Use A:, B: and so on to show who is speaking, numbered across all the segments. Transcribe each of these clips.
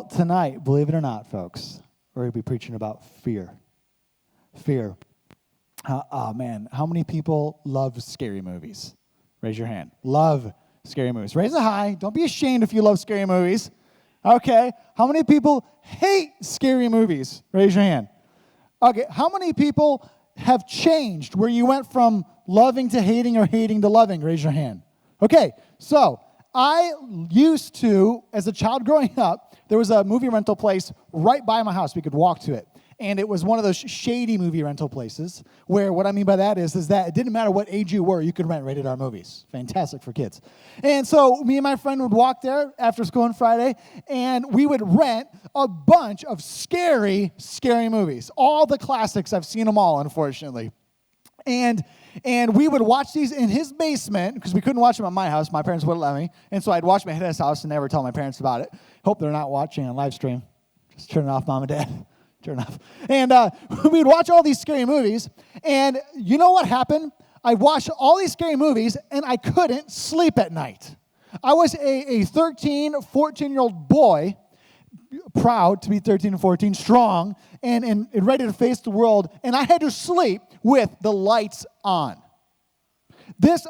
A: Tonight, believe it or not, folks, we're going to be preaching about fear. Fear. Oh, man, how many people love scary movies? Raise your hand. Love scary movies. Raise it high. Don't be ashamed if you love scary movies. Okay. How many people hate scary movies? Raise your hand. Okay. How many people have changed where you went from loving to hating or hating to loving? Raise your hand. Okay. So I used to, as a child growing up, there was a movie rental place right by my house. We could walk to it. And it was one of those shady movie rental places where what I mean by that is that it didn't matter what age you were, you could rent rated R movies. Fantastic for kids. And so me and my friend would walk there after school on Friday, and we would rent a bunch of scary movies. All the classics. I've seen them all, unfortunately. And we would watch these in his basement because we couldn't watch them at my house. My parents wouldn't let me. And so I'd watch them at his house and never tell my parents about it. Hope they're not watching on live stream. Just turn it off, Mom and Dad. Turn it off. And we'd watch all these scary movies. And you know what happened? I watched all these scary movies, and I couldn't sleep at night. I was a 13, 14-year-old boy, proud to be 13 and 14, strong, and ready to face the world. And I had to sleep with the lights on.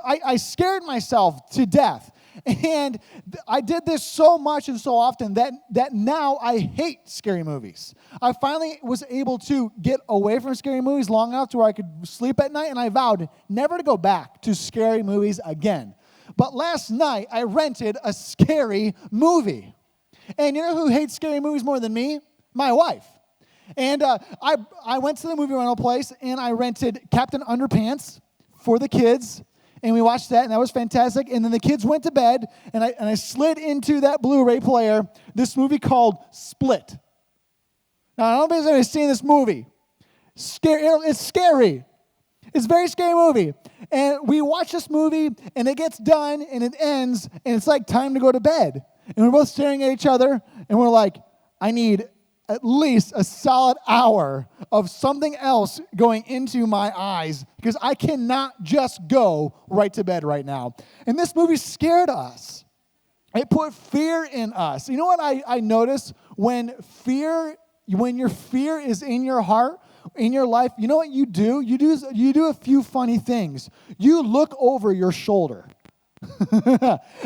A: I scared myself to death. And I did this so much and so often that now I hate scary movies. I finally was able to get away from scary movies long enough to where I could sleep at night, and I vowed never to go back to scary movies again. But last night, I rented a scary movie. And you know who hates scary movies more than me? My wife. And I went to the movie rental place, and I rented Captain Underpants for the kids. And we watched that, and that was fantastic. And then the kids went to bed, and I slid into that Blu-ray player this movie called Split. Now, I don't know if anybody's seen this movie. It's scary. It's a very scary movie. And we watch this movie, and it gets done, and it ends, and it's like time to go to bed. And we're both staring at each other, and we're like, I need at least a solid hour of something else going into my eyes because I cannot just go right to bed right now. And this movie scared us. It put fear in us. You know what I notice when your fear is in your heart, in your life, you know what you do? You do a few funny things. You look over your shoulder.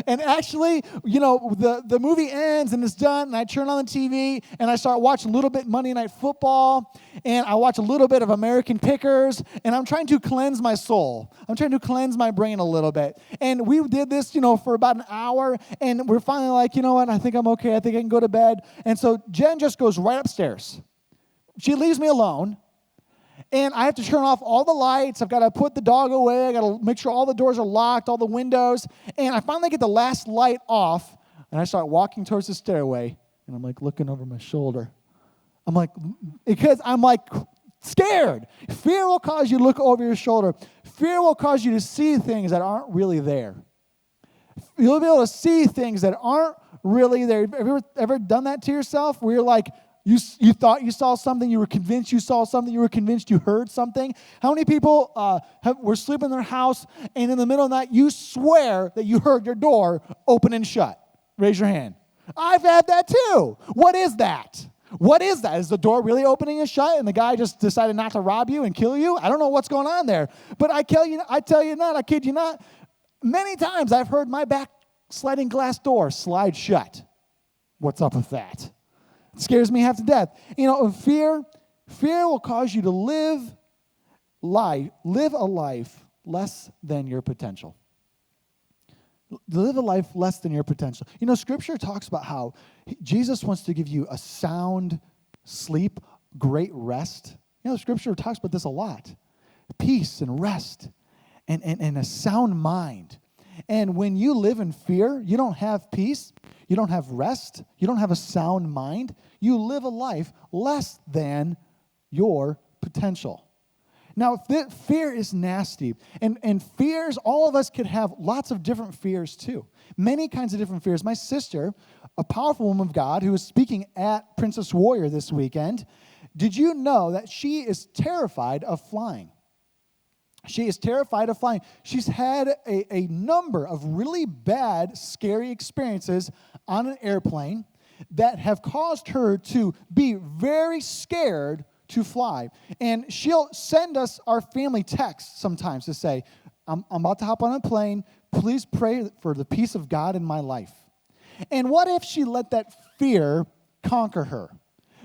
A: And actually, you know, the movie ends and it's done, and I turn on the TV and I start watching a little bit Monday Night Football, and I watch a little bit of American Pickers, and I'm trying to cleanse my soul. I'm trying to cleanse my brain a little bit. And we did this, you know, for about an hour, and we're finally like, you know what, I think I'm okay. I think I can go to bed. And so Jen just goes right upstairs. She leaves me alone. And I have to turn off all the lights. I've got to put the dog away. I've got to make sure all the doors are locked, all the windows. And I finally get the last light off, and I start walking towards the stairway, and I'm like looking over my shoulder. Because I'm scared. Fear will cause you to look over your shoulder. Fear will cause you to see things that aren't really there. You'll be able to see things that aren't really there. Have you ever done that to yourself where you're like, you thought you saw something, you were convinced you saw something, you were convinced you heard something? How many people were sleeping in their house, and in the middle of the night, you swear that you heard your door open and shut? Raise your hand. I've had that too. What is that? What is that? Is the door really opening and shut, and the guy just decided not to rob you and kill you? I don't know what's going on there. But I tell you not, I kid you not, many times I've heard my back sliding glass door slide shut. What's up with that? It scares me half to death. You know, fear will cause you to live a life less than your potential. Live a life less than your potential. You know, Scripture talks about how Jesus wants to give you a sound sleep, great rest. You know, Scripture talks about this a lot. Peace and rest and a sound mind. And when you live in fear, you don't have peace, you don't have rest, you don't have a sound mind. You live a life less than your potential. Now, fear is nasty. And fears, all of us could have lots of different fears too. Many kinds of different fears. My sister, a powerful woman of God who was speaking at Princess Warrior this weekend, did you know that she is terrified of flying? She is terrified of flying. She's had a number of really bad, scary experiences on an airplane. that have caused her to be very scared to fly. And she'll send us our family texts sometimes to say, I'm about to hop on a plane. Please pray for the peace of God in my life. And what if she let that fear conquer her?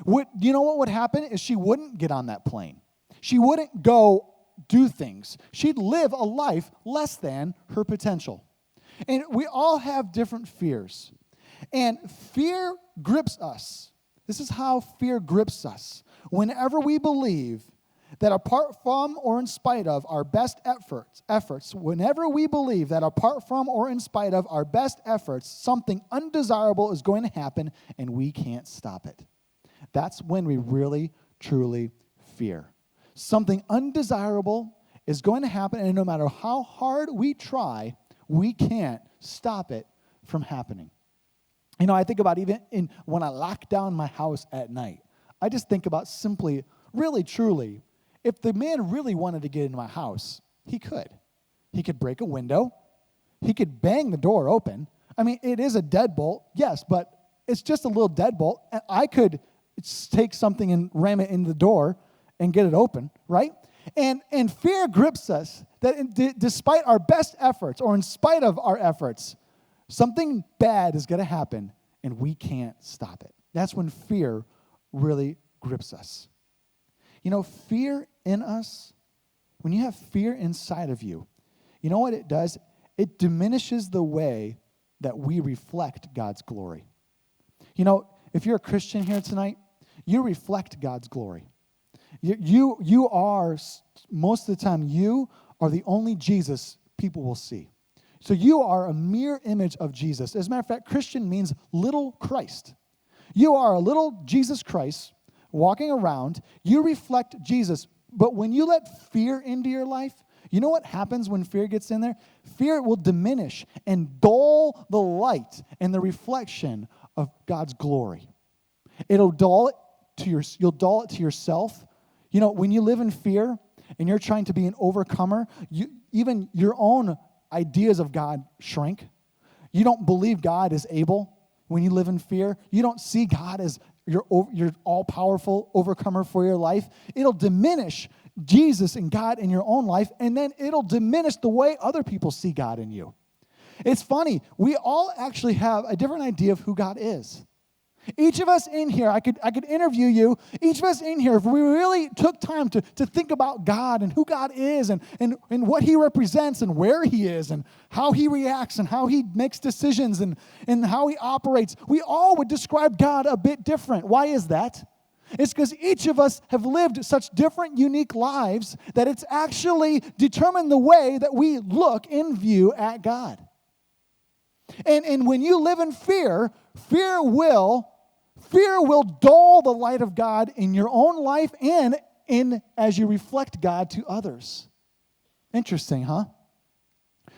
A: You know what would happen is she wouldn't get on that plane. She wouldn't go do things. She'd live a life less than her potential. And we all have different fears. And fear grips us. This is how fear grips us. Whenever we believe that apart from or in spite of our best efforts, whenever we believe that apart from or in spite of our best efforts, something undesirable is going to happen and we can't stop it. That's when we really, truly fear. Something undesirable is going to happen, and no matter how hard we try, we can't stop it from happening. You know, I think about even when I lock down my house at night, I just think about simply, really, truly, if the man really wanted to get into my house, he could. He could break a window. He could bang the door open. I mean, it is a deadbolt, yes, but it's just a little deadbolt, and I could take something and ram it into the door and get it open, right? And fear grips us that despite our best efforts or in spite of our efforts, something bad is going to happen and we can't stop it. That's when fear really grips us. You know, fear in us, when you have fear inside of you, you know what it does? It diminishes the way that we reflect God's glory. You know, if you're a Christian here tonight, you reflect God's glory. You are, most of the time, you are the only Jesus people will see. So you are a mere image of Jesus. As a matter of fact, Christian means little Christ. You are a little Jesus Christ walking around. You reflect Jesus. But when you let fear into your life, you know what happens when fear gets in there? Fear will diminish and dull the light and the reflection of God's glory. You'll dull it to yourself. You know, when you live in fear and you're trying to be an overcomer, even your own ideas of God shrink. You don't believe God is able when you live in fear. You don't see God as your all-powerful overcomer for your life. It'll diminish Jesus and God in your own life, and then it'll diminish the way other people see God in you. It's funny. We all actually have a different idea of who God is. Each of us in here, I could interview you. Each of us in here, if we really took time to think about God and who God is and what He represents and where He is and how He reacts and how He makes decisions and how He operates, we all would describe God a bit different. Why is that? It's because each of us have lived such different, unique lives that it's actually determined the way that we look in view at God. And when you live in fear, fear will dull the light of God in your own life and as you reflect God to others. Interesting, huh?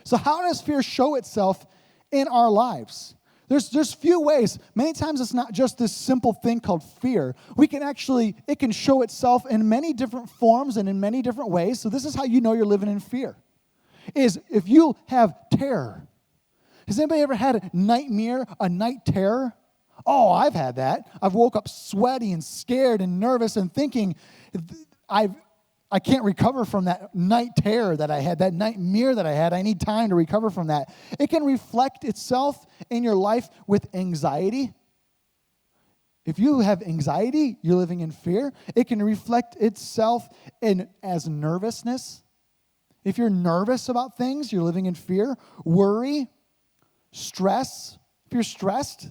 A: So how does fear show itself in our lives? There's few ways. Many times it's not just this simple thing called fear. It can show itself in many different forms and in many different ways. So this is how you know you're living in fear. Is if you have terror. Has anybody ever had a nightmare, a night terror? Oh, I've had that. I've woke up sweaty and scared and nervous and thinking, I can't recover from that night terror that I had, that nightmare that I had. I need time to recover from that. It can reflect itself in your life with anxiety. If you have anxiety, you're living in fear. It can reflect itself as nervousness. If you're nervous about things, you're living in fear. Worry, stress. If you're stressed,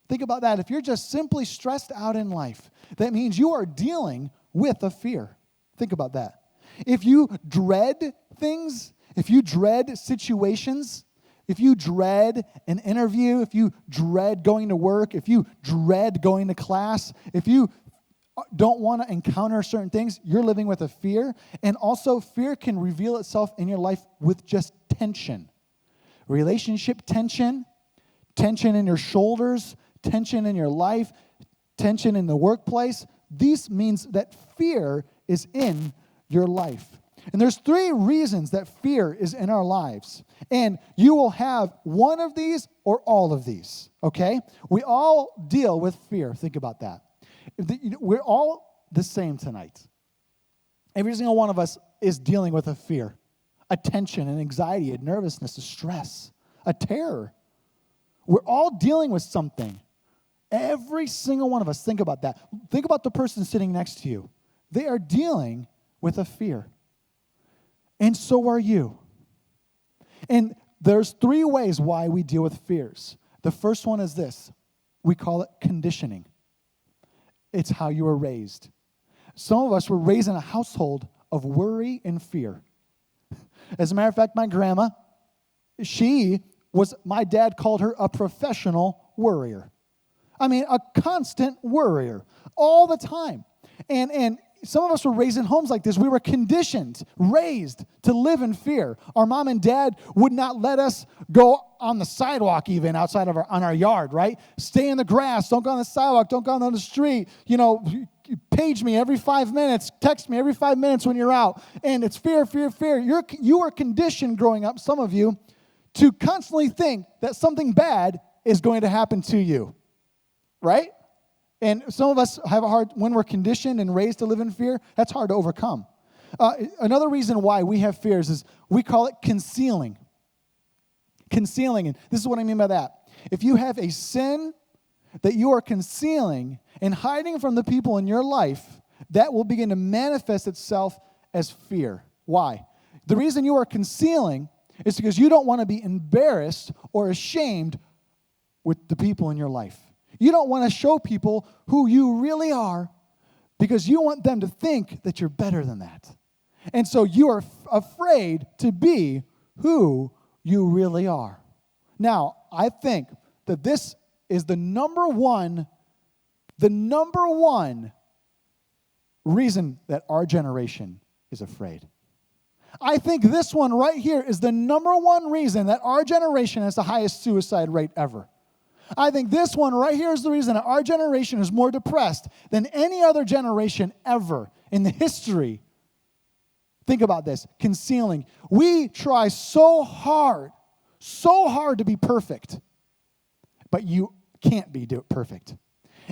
A: think about that. If you're just simply stressed out in life, that means you are dealing with a fear. Think about that. If you dread things, if you dread situations, if you dread an interview, if you dread going to work, if you dread going to class, if you don't want to encounter certain things, you're living with a fear. And also, fear can reveal itself in your life with just tension. Relationship tension, tension in your shoulders, tension in your life, tension in the workplace. This means that fear is in your life. And there's 3 reasons that fear is in our lives. And you will have one of these or all of these, okay? We all deal with fear. Think about that. We're all the same tonight. Every single one of us is dealing with a fear, a tension, an anxiety, a nervousness, a stress, a terror. We're all dealing with something. Every single one of us. Think about that. Think about the person sitting next to you. They are dealing with a fear. And so are you. And there's 3 ways why we deal with fears. The first one is this. We call it conditioning. It's how you were raised. Some of us were raised in a household of worry and fear. As a matter of fact, my grandma, my dad called her a professional worrier. I mean, a constant worrier all the time. And some of us were raised in homes like this. We were conditioned, raised to live in fear. Our mom and dad would not let us go on the sidewalk even outside of on our yard, right? Stay in the grass. Don't go on the sidewalk. Don't go on the street. Page me every 5 minutes. Text me every 5 minutes when you're out. And it's fear, fear, fear. You were conditioned growing up, some of you, to constantly think that something bad is going to happen to you, right? And some of us have when we're conditioned and raised to live in fear, that's hard to overcome. Another reason why we have fears is we call it concealing. Concealing, and this is what I mean by that. If you have a sin that you are concealing and hiding from the people in your life, that will begin to manifest itself as fear. Why? The reason you are concealing is because you don't want to be embarrassed or ashamed with the people in your life. You don't want to show people who you really are because you want them to think that you're better than that. And so you are afraid to be who you really are. Now, I think that this is the number one reason that our generation is afraid. I think this one right here is the number one reason that our generation has the highest suicide rate ever. I think this one right here is the reason that our generation is more depressed than any other generation ever in the history. Think about this, concealing. We try so hard to be perfect, but you can't be perfect.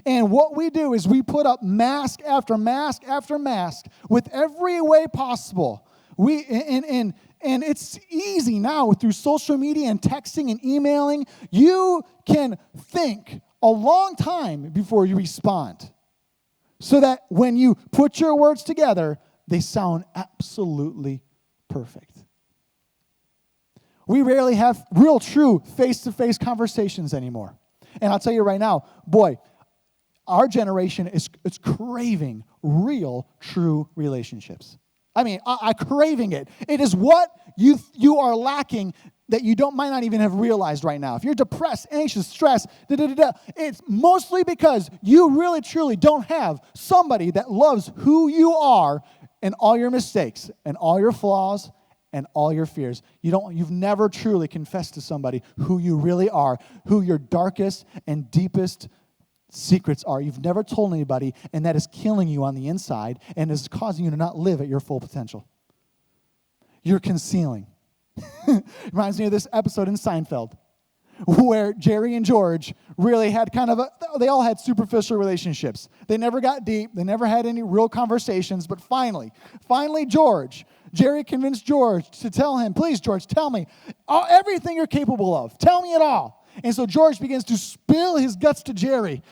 A: And what we do is we put up mask after mask after mask with every way possible. And it's easy now through social media and texting and emailing. You can think a long time before you respond so that when you put your words together, they sound absolutely perfect. We rarely have real, true, face-to-face conversations anymore. And I'll tell you right now, boy, our generation is craving real, true relationships. I mean, I'm craving it. It is what you are lacking that you might not even have realized right now. If you're depressed, anxious, stressed, it's mostly because you really, truly don't have somebody that loves who you are and all your mistakes and all your flaws and all your fears. You've never truly confessed to somebody who you really are, who your darkest and deepest secrets are. You've never told anybody, and that is killing you on the inside and is causing you to not live at your full potential. You're concealing. Reminds me of this episode in Seinfeld where Jerry and George really had they all had superficial relationships. They never got deep. They never had any real conversations, but finally, Jerry convinced George to tell him, please, George, tell me everything you're capable of. Tell me it all. And so George begins to spill his guts to Jerry,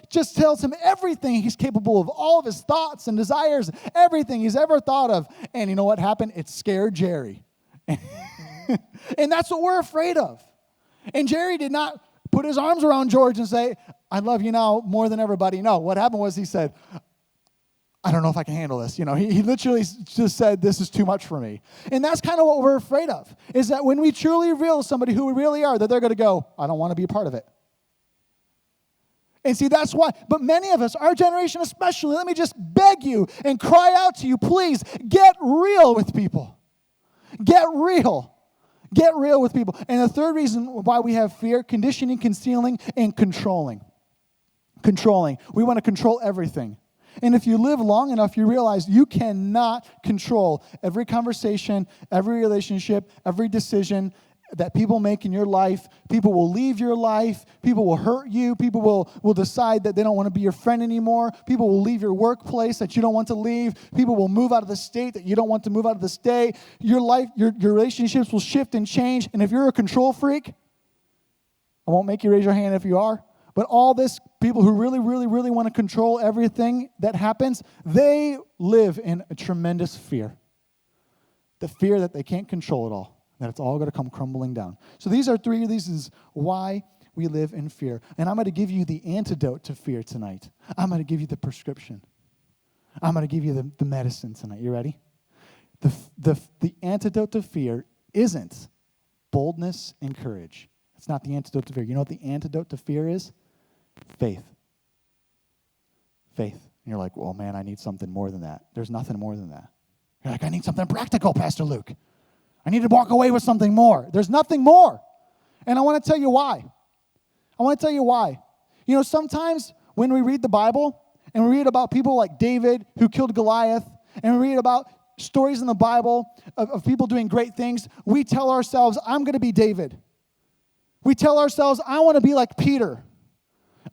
A: just tells him everything he's capable of, all of his thoughts and desires, everything he's ever thought of. And you know what happened? It scared Jerry. And that's what we're afraid of. And Jerry did not put his arms around George and say, I love you now more than everybody. No, what happened was he said, I don't know if I can handle this. He literally just said, this is too much for me. And that's kind of what we're afraid of, is that when we truly reveal somebody who we really are, that they're going to go, I don't want to be a part of it. And see, that's why. But many of us, our generation especially, let me just beg you and cry out to you, please, get real with people. Get real. Get real with people. And the third reason why we have fear, conditioning, concealing, and controlling. Controlling. We want to control everything. And if you live long enough, you realize you cannot control every conversation, every relationship, every decision that people make in your life. People will leave your life. People will hurt you. People will decide that they don't want to be your friend anymore. People will leave your workplace that you don't want to leave. People will move out of the state that you don't want to move out of the state. Your life, your relationships will shift and change. And if you're a control freak, I won't make you raise your hand if you are, but all this, people who really, really, really want to control everything that happens, they live in a tremendous fear. The fear that they can't control it all, that it's all going to come crumbling down. So these are 3 reasons why we live in fear. And I'm going to give you the antidote to fear tonight. I'm going to give you the prescription. I'm going to give you the medicine tonight. You ready? The antidote to fear isn't boldness and courage. It's not the antidote to fear. You know what the antidote to fear is? Faith. Faith. And you're like, well, man, I need something more than that. There's nothing more than that. You're like, I need something practical, Pastor Luke. I need to walk away with something more. There's nothing more. And I want to tell you why. You know, sometimes when we read the Bible and we read about people like David who killed Goliath, and we read about stories in the Bible of people doing great things, we tell ourselves, I'm going to be David. We tell ourselves, I want to be like Peter.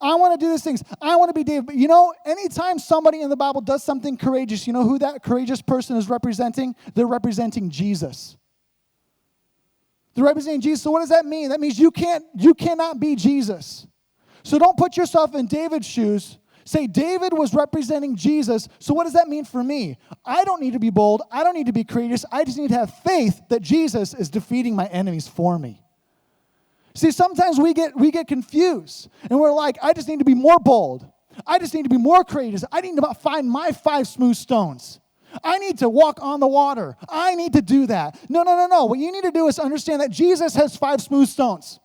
A: I want to do these things. I want to be David. But you know, anytime somebody in the Bible does something courageous, you know who that courageous person is representing? They're representing Jesus. They're representing Jesus. So what does that mean? That means you cannot be Jesus. So don't put yourself in David's shoes. Say, David was representing Jesus. So what does that mean for me? I don't need to be bold. I don't need to be courageous. I just need to have faith that Jesus is defeating my enemies for me. See, sometimes we get confused, and we're like, I just need to be more bold. I just need to be more courageous. I need to find my 5 smooth stones. I need to walk on the water. I need to do that. No. What you need to do is understand that Jesus has 5 smooth stones,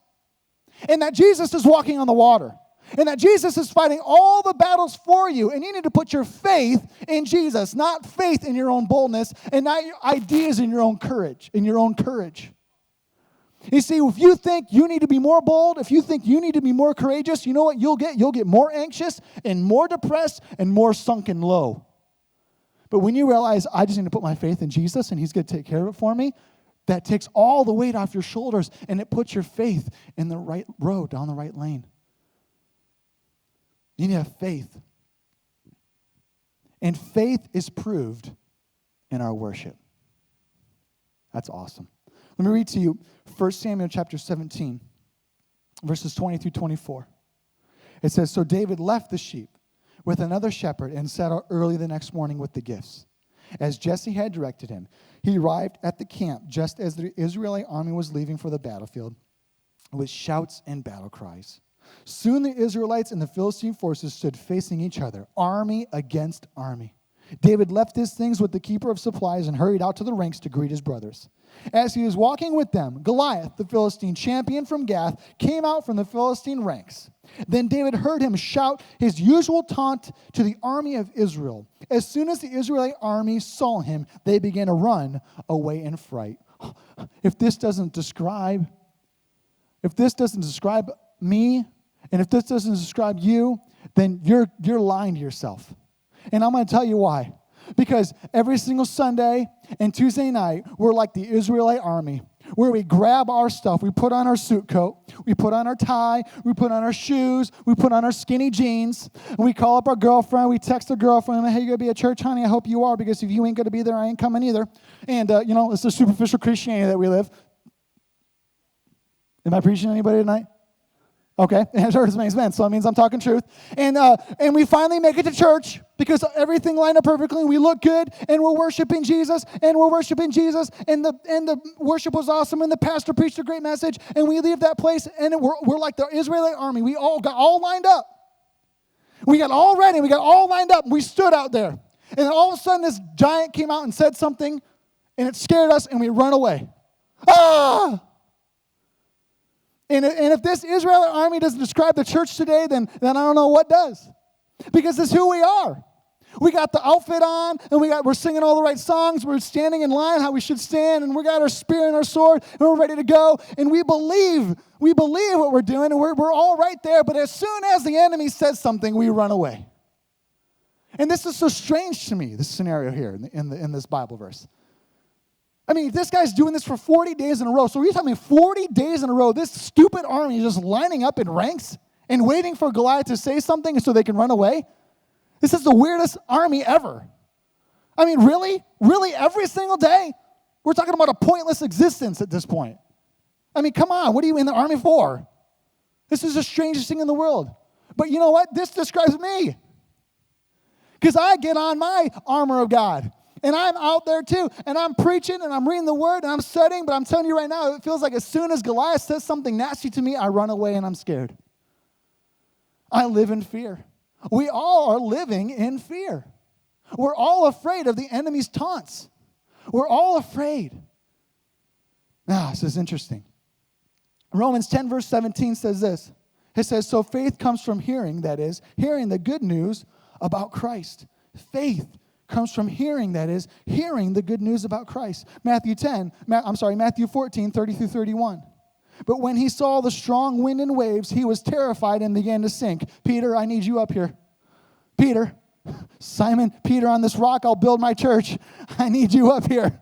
A: and that Jesus is walking on the water, and that Jesus is fighting all the battles for you, and you need to put your faith in Jesus, not faith in your own boldness, and not your ideas in your own courage, You see, if you think you need to be more bold, if you think you need to be more courageous, you know what you'll get? You'll get more anxious and more depressed and more sunken low. But when you realize, I just need to put my faith in Jesus and he's going to take care of it for me, that takes all the weight off your shoulders and it puts your faith in the right road, down the right lane. You need to have faith. And faith is proved in our worship. That's awesome. Let me read to you 1 Samuel chapter 17, verses 20 through 24. It says, So David left the sheep with another shepherd and set out early the next morning with the gifts. As Jesse had directed him, he arrived at the camp just as the Israelite army was leaving for the battlefield with shouts and battle cries. Soon the Israelites and the Philistine forces stood facing each other, army against army. David left his things with the keeper of supplies and hurried out to the ranks to greet his brothers. As he was walking with them, Goliath, the Philistine champion from Gath, came out from the Philistine ranks. Then David heard him shout his usual taunt to the army of Israel. As soon as the Israelite army saw him, they began to run away in fright. If this doesn't describe me, and if this doesn't describe you, then you're lying to yourself. And I'm going to tell you why. Because every single Sunday and Tuesday night, we're like the Israelite army, where we grab our stuff, we put on our suit coat, we put on our tie, we put on our shoes, we put on our skinny jeans, and we call up our girlfriend, we text our girlfriend, hey, you going to be at church, honey? I hope you are, because if you ain't going to be there, I ain't coming either. And, it's the superficial Christianity that we live. Am I preaching to anybody tonight? Okay, it hurts makes sense, so it means I'm talking truth. And we finally make it to church because everything lined up perfectly. We look good, and we're worshiping Jesus, and the worship was awesome, and the pastor preached a great message, and we leave that place, and we're like the Israelite army. We all got all lined up. We got all ready. We got all lined up. We stood out there, and then all of a sudden, this giant came out and said something, and it scared us, and we run away. Ah! And if this Israelite army doesn't describe the church today, then I don't know what does. Because it's who we are. We got the outfit on, and we're singing all the right songs. We're standing in line how we should stand, and we got our spear and our sword, and we're ready to go. And we believe what we're doing, and we're all right there. But as soon as the enemy says something, we run away. And this is so strange to me, this scenario here in this Bible verse. I mean, this guy's doing this for 40 days in a row. So you're telling me 40 days in a row, this stupid army is just lining up in ranks and waiting for Goliath to say something so they can run away? This is the weirdest army ever. I mean, really? Really? Every single day? We're talking about a pointless existence at this point. I mean, come on. What are you in the army for? This is the strangest thing in the world. But you know what? This describes me. Because I get on my armor of God. And I'm out there too. And I'm preaching and I'm reading the word and I'm studying. But I'm telling you right now, it feels like as soon as Goliath says something nasty to me, I run away and I'm scared. I live in fear. We all are living in fear. We're all afraid of the enemy's taunts. We're all afraid. Now, this is interesting. Romans 10 verse 17 says this. It says, so faith comes from hearing, that is, hearing the good news about Christ. Faith comes from hearing, that is, hearing the good news about Christ. Matthew 14, 30 through 31. But when he saw the strong wind and waves, he was terrified and began to sink. Peter, I need you up here. Peter, Simon, Peter, on this rock I'll build my church. I need you up here.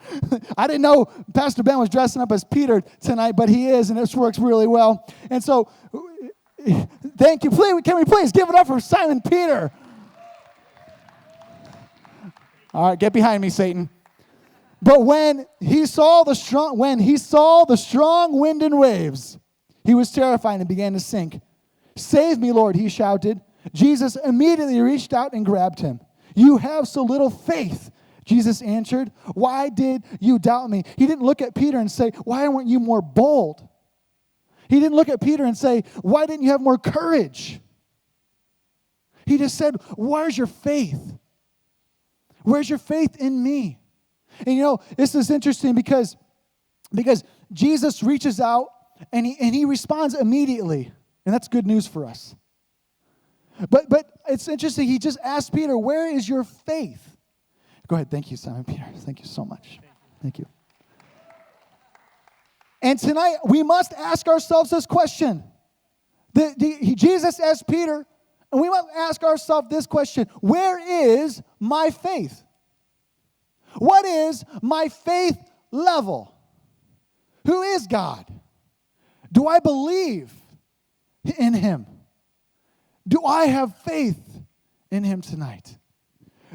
A: I didn't know Pastor Ben was dressing up as Peter tonight, but he is, and this works really well. And so, thank you. Please, can we please give it up for Simon Peter? All right, get behind me, Satan. But when he saw the strong wind and waves, he was terrified and began to sink. Save me, Lord, he shouted. Jesus immediately reached out and grabbed him. You have so little faith, Jesus answered. Why did you doubt me? He didn't look at Peter and say, why weren't you more bold? He didn't look at Peter and say, why didn't you have more courage? He just said, where's your faith? Where's your faith in me? And you know, this is interesting because Jesus reaches out and he responds immediately. And that's good news for us. But it's interesting. He just asked Peter, where is your faith? Go ahead. Thank you, Simon Peter. Thank you so much. Thank you. And tonight, we must ask ourselves this question. Jesus asked Peter, and we must ask ourselves this question. Where is my faith? What is my faith level? Who is God? Do I believe in him? Do I have faith in him tonight?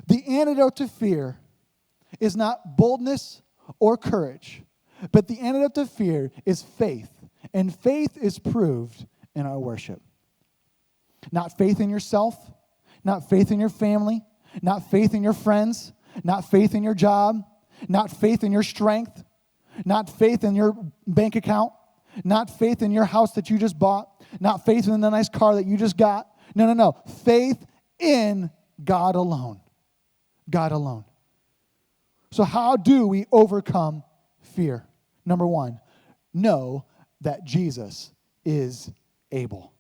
A: The antidote to fear is not boldness or courage, but the antidote to fear is faith. And faith is proved in our worship. Not faith in yourself, not faith in your family, not faith in your friends, not faith in your job, not faith in your strength, not faith in your bank account, not faith in your house that you just bought, not faith in the nice car that you just got. No. Faith in God alone. God alone. So how do we overcome fear? Number one, know that Jesus is able.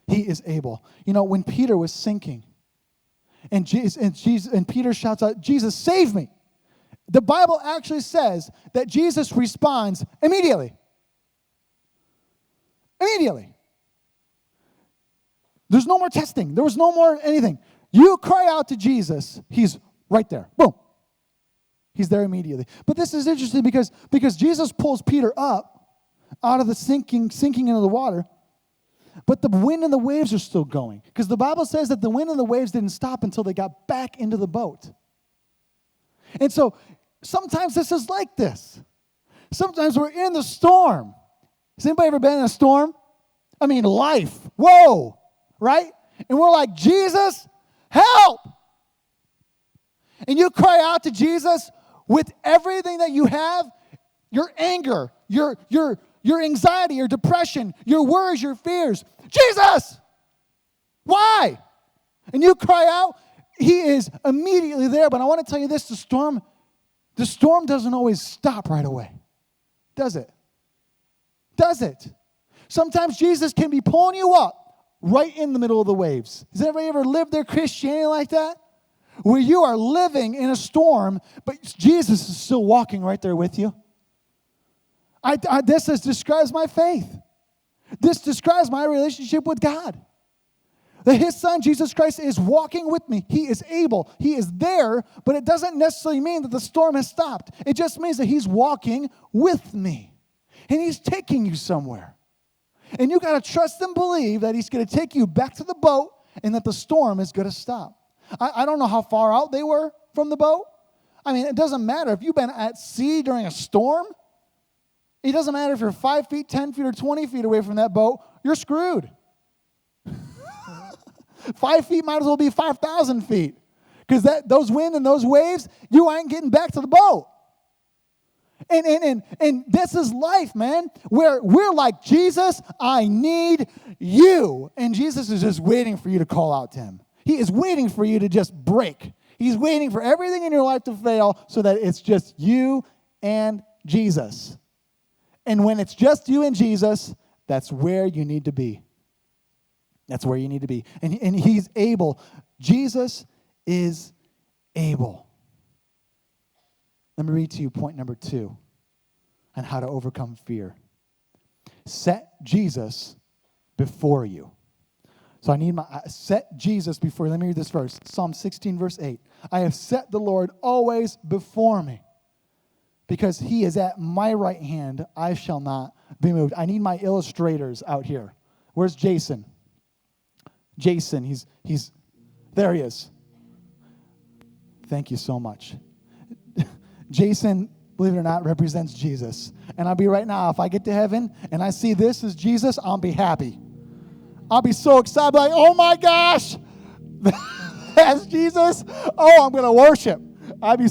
A: He is able. You know, when Peter was sinking, and Peter shouts out, Jesus, save me. The Bible actually says that Jesus responds immediately. Immediately. There's no more testing. There was no more anything. You cry out to Jesus, he's right there. Boom. He's there immediately. But this is interesting because Jesus pulls Peter up out of the sinking into the water, but the wind and the waves are still going. Because the Bible says that the wind and the waves didn't stop until they got back into the boat. And so sometimes this is like this. Sometimes we're in the storm. Has anybody ever been in a storm? I mean, life. Whoa. Right? And we're like, Jesus, help. And you cry out to Jesus with everything that you have, your anger, your anxiety, your depression, your worries, your fears. Jesus! Why? And you cry out, he is immediately there. But I want to tell you this, the storm doesn't always stop right away. Does it? Does it? Sometimes Jesus can be pulling you up right in the middle of the waves. Has anybody ever lived their Christianity like that? Where you are living in a storm, but Jesus is still walking right there with you. This describes my faith. This describes my relationship with God. That his son, Jesus Christ, is walking with me. He is able. He is there, but it doesn't necessarily mean that the storm has stopped. It just means that he's walking with me. And he's taking you somewhere. And you got to trust and believe that he's going to take you back to the boat and that the storm is going to stop. I don't know how far out they were from the boat. I mean, it doesn't matter. If you've been at sea during a storm, it doesn't matter if you're 5 feet, 10 feet, or 20 feet away from that boat, you're screwed. 5 feet might as well be 5,000 feet. Because those wind and those waves, you ain't getting back to the boat. And this is life, man, where we're like, Jesus, I need you. And Jesus is just waiting for you to call out to him. He is waiting for you to just break. He's waiting for everything in your life to fail so that it's just you and Jesus. And when it's just you and Jesus, that's where you need to be. That's where you need to be. And he's able. Jesus is able. Let me read to you point number 2 on how to overcome fear. Set Jesus before you. So I need set Jesus before you. Let me read this verse. Psalm 16, verse 8. I have set the Lord always before me. Because he is at my right hand, I shall not be moved. I need my illustrators out here. Where's Jason? Jason, he's there he is. Thank you so much. Jason, believe it or not, represents Jesus. And I'll be right now, if I get to heaven and I see this as Jesus, I'll be happy. I'll be so excited, like, oh my gosh, that's Jesus. Oh, I'm going to worship. I'd be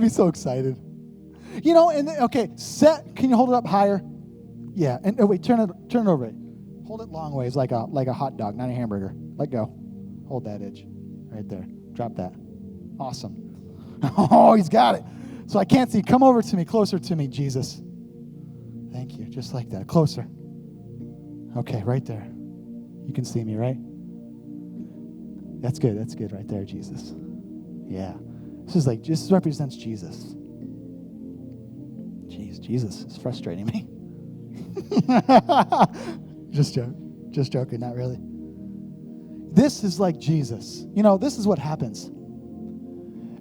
A: so excited. You know, and okay, can you hold it up higher? Yeah, and wait, turn it over. Hold it long ways like a hot dog, not a hamburger. Let go. Hold that edge right there. Drop that. Awesome. Oh, he's got it. So I can't see. Come over to me, closer to me, Jesus. Thank you. Just like that. Closer. Okay, right there. You can see me, right? That's good. That's good right there, Jesus. Yeah. This represents Jesus. Jeez, Jesus is frustrating me. Just joking, not really. This is like Jesus. You know, this is what happens.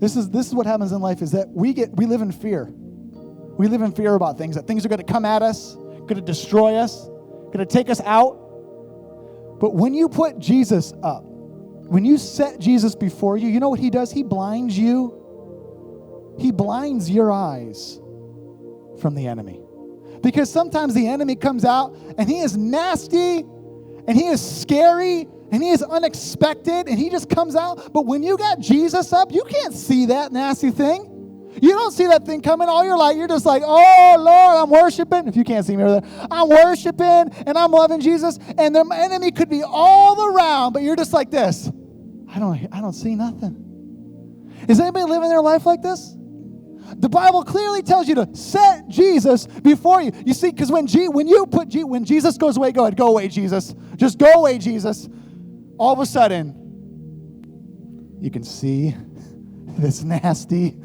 A: This is what happens in life is that we live in fear. We live in fear about things, that things are going to come at us, going to destroy us, going to take us out. But when you put Jesus up, when you set Jesus before you, you know what he does? He blinds you. He blinds your eyes from the enemy. Because sometimes the enemy comes out and he is nasty and he is scary and he is unexpected and he just comes out. But when you got Jesus up, you can't see that nasty thing. You don't see that thing coming all your life. You're just like, oh, Lord, I'm worshiping. If you can't see me over there, I'm worshiping and I'm loving Jesus. And the enemy could be all around, but you're just like this. I don't see nothing. Is anybody living their life like this? The Bible clearly tells you to set Jesus before you. You see, because when Jesus goes away, go ahead, go away, Jesus. Just go away, Jesus. All of a sudden, you can see this nasty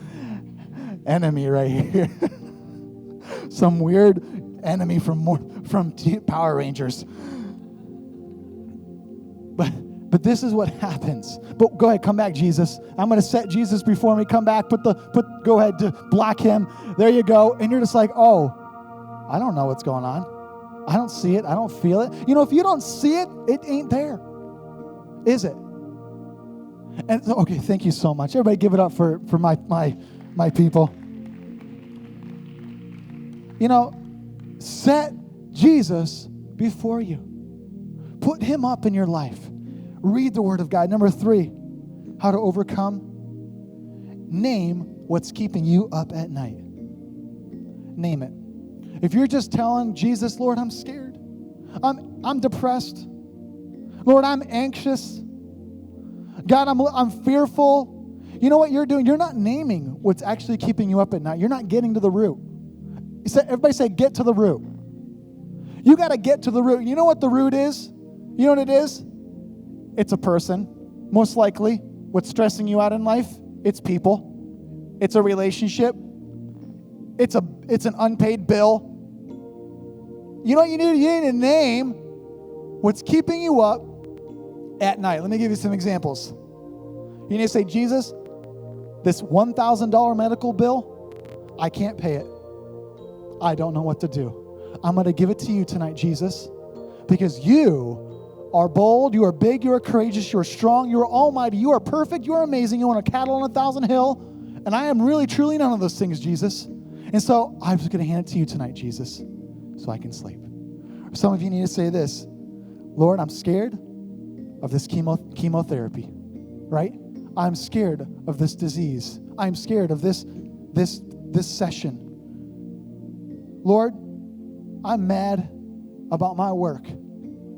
A: enemy right here. Some weird enemy from Power Rangers. But this is what happens. But go ahead, come back, Jesus. I'm going to set Jesus before me. Come back. Go ahead to block him. There you go. And you're just like, oh, I don't know what's going on. I don't see it. I don't feel it. You know, if you don't see it, it ain't there. Is it? And okay, thank you so much. Everybody give it up for my people. You know, set Jesus before you. Put him up in your life. Read the Word of God. Number 3, how to overcome. Name what's keeping you up at night. Name it. If you're just telling Jesus, Lord, I'm scared. I'm depressed. Lord, I'm anxious. God, I'm fearful. You know what you're doing? You're not naming what's actually keeping you up at night. You're not getting to the root. Everybody say, get to the root. You got to get to the root. You know what the root is? You know what it is? It's a person, most likely. What's stressing you out in life? It's people. It's a relationship. It's an unpaid bill. You know what you need? You need to name what's keeping you up at night. Let me give you some examples. You need to say, Jesus, this $1,000 medical bill, I can't pay it. I don't know what to do. I'm going to give it to you tonight, Jesus, because you are bold, you are big, you are courageous, you are strong, you are almighty, you are perfect, you are amazing, you own a cattle on 1,000 hill, and I am really, truly none of those things, Jesus. And so I'm just going to hand it to you tonight, Jesus, so I can sleep. Some of you need to say this, Lord, I'm scared of this chemotherapy, right? I'm scared of this disease. I'm scared of this session. Lord, I'm mad about my work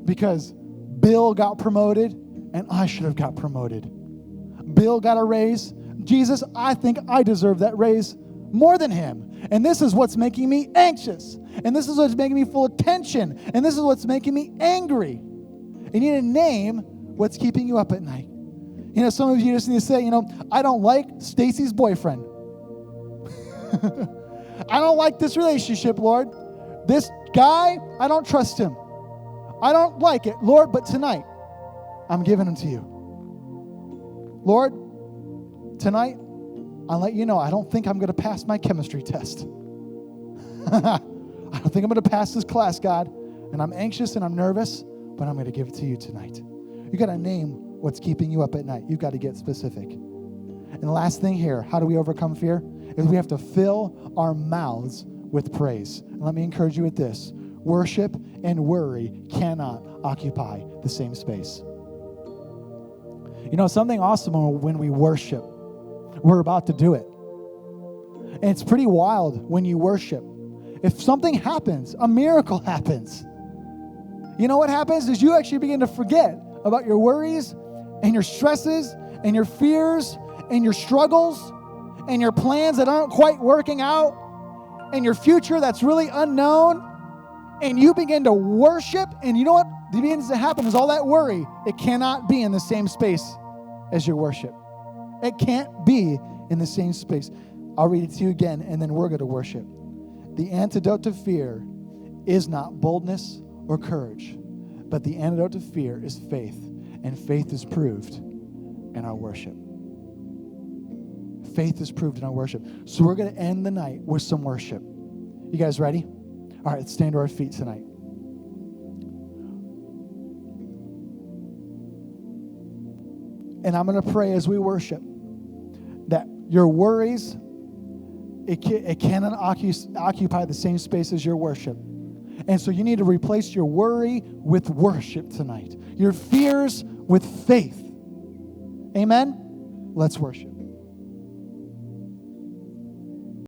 A: because Bill got promoted and I should have got promoted. Bill got a raise. Jesus, I think I deserve that raise more than him. And this is what's making me anxious. And this is what's making me full of tension. And this is what's making me angry. And you need to name what's keeping you up at night. You know, some of you just need to say, I don't like Stacy's boyfriend. I don't like this relationship, Lord. This guy, I don't trust him. I don't like it, Lord, but tonight, I'm giving him to you. Lord, tonight, I'll let you know, I don't think I'm going to pass my chemistry test. I don't think I'm going to pass this class, God. And I'm anxious and I'm nervous, but I'm going to give it to you tonight. You got to name what's keeping you up at night. You've got to get specific. And the last thing here, how do we overcome fear? Is we have to fill our mouths with praise. And let me encourage you with this. Worship and worry cannot occupy the same space. Something awesome when we worship. We're about to do it. And it's pretty wild when you worship. If something happens, a miracle happens. You know what happens is you actually begin to forget about your worries and your stresses and your fears and your struggles and your plans that aren't quite working out and your future that's really unknown, and you begin to worship, and you know what begins to happen is all that worry, it cannot be in the same space as your worship. It can't be in the same space. I'll read it to you again, and then we're going to worship. The antidote to fear is not boldness or courage, but the antidote to fear is faith, and faith is proved in our worship. Faith is proved in our worship. So we're going to end the night with some worship. You guys ready? All right, let's stand to our feet tonight. And I'm going to pray as we worship that your worries, it cannot occupy the same space as your worship. And so you need to replace your worry with worship tonight. Your fears with faith. Amen? Let's worship.